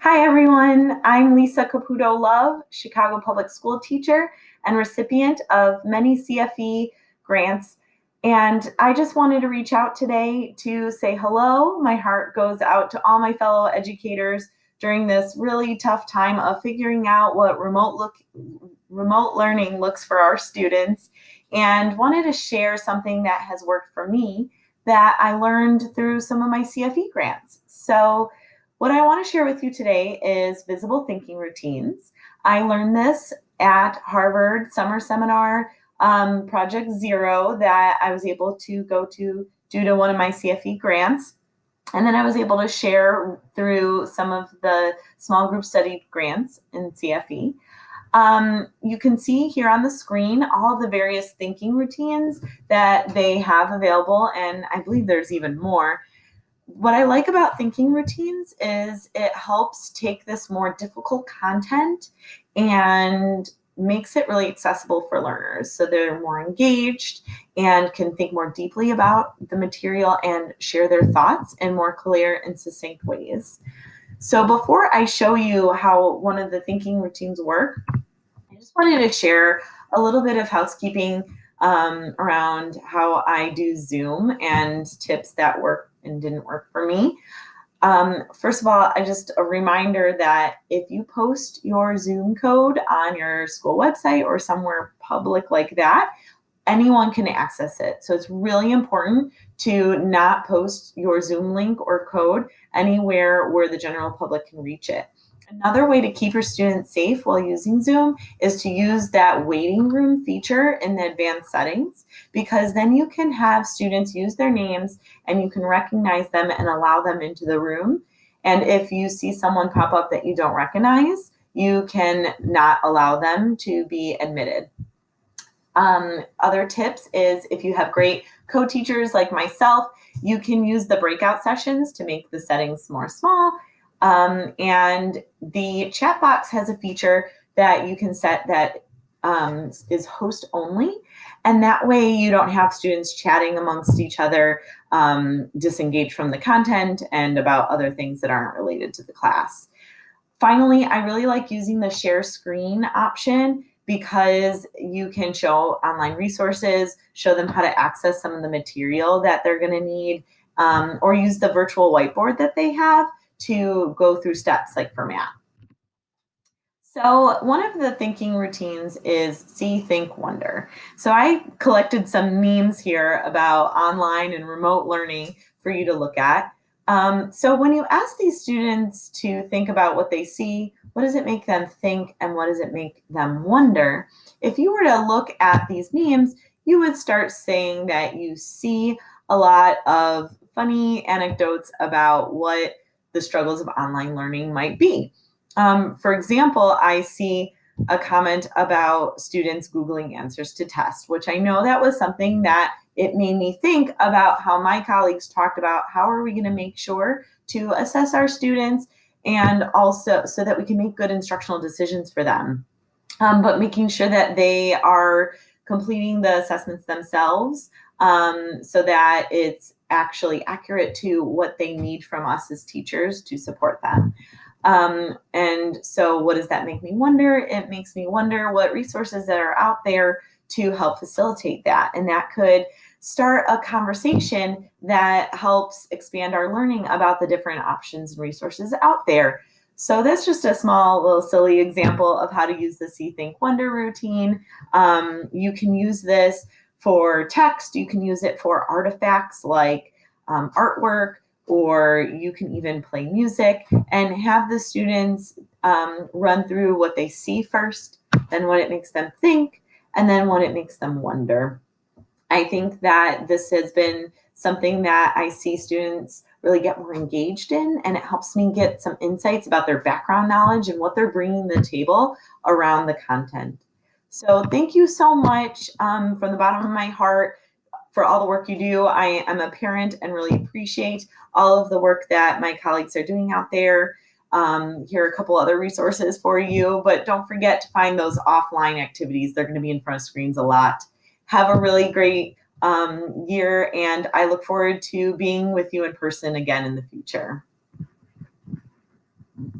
Hi, everyone. I'm Lisa Caputo Love, Chicago Public School teacher and recipient of many CFE grants. And I just wanted to reach out today to say hello. My heart goes out to all my fellow educators during this really tough time of figuring out what remote learning looks for our students, and wanted to share something that has worked for me that I learned through some of my CFE grants. So what I want to share with you today is visible thinking routines. I learned this at Harvard Summer Seminar Project Zero that I was able to go to due to one of my CFE grants. And then I was able to share through some of the small group study grants in CFE. You can see here on the screen all the various thinking routines that they have available, and I believe there's even more. What I like about thinking routines is it helps take this more difficult content and makes it really accessible for learners. So they're more engaged and can think more deeply about the material and share their thoughts in more clear and succinct ways. So before I show you how one of the thinking routines work, I just wanted to share a little bit of housekeeping around how I do Zoom and tips that work and didn't work for me. First of all, just a reminder that if you post your Zoom code on your school website or somewhere public like that, anyone can access it. So it's really important to not post your Zoom link or code anywhere where the general public can reach it. Another way to keep your students safe while using Zoom is to use that waiting room feature in the advanced settings, because then you can have students use their names and you can recognize them and allow them into the room. And if you see someone pop up that you don't recognize, you can not allow them to be admitted. Other tips is if you have great co-teachers like myself, you can use the breakout sessions to make the settings more small. And the chat box has a feature that you can set that is host only. And that way you don't have students chatting amongst each other, disengaged from the content and about other things that aren't related to the class. Finally, I really like using the share screen option because you can show online resources, show them how to access some of the material that they're going to need, or use the virtual whiteboard that they have to go through steps like for math. So one of the thinking routines is see, think, wonder. So I collected some memes here about online and remote learning for you to look at. So when you ask these students to think about what they see, what does it make them think and what does it make them wonder? If you were to look at these memes, you would start saying that you see a lot of funny anecdotes about what the struggles of online learning might be. For example, I see a comment about students Googling answers to tests, which I know that was something that it made me think about how my colleagues talked about how are we going to make sure to assess our students and also so that we can make good instructional decisions for them. But making sure that they are completing the assessments themselves so that it's actually accurate to what they need from us as teachers to support them. And so what does that make me wonder? It makes me wonder what resources that are out there to help facilitate that. And that could start a conversation that helps expand our learning about the different options and resources out there. So that's just a small little silly example of how to use the See, Think, Wonder routine. You can use this for text. You can use it for artifacts like artwork, or you can even play music and have the students run through what they see first, then what it makes them think, and then what it makes them wonder. I think that this has been something that I see students really get more engaged in, and it helps me get some insights about their background knowledge and what they're bringing to the table around the content. So thank you so much from the bottom of my heart for all the work you do. I am a parent and really appreciate all of the work that my colleagues are doing out there. Here are a couple other resources for you, but don't forget to find those offline activities. They're going to be in front of screens a lot. Have a really great year, and I look forward to being with you in person again in the future.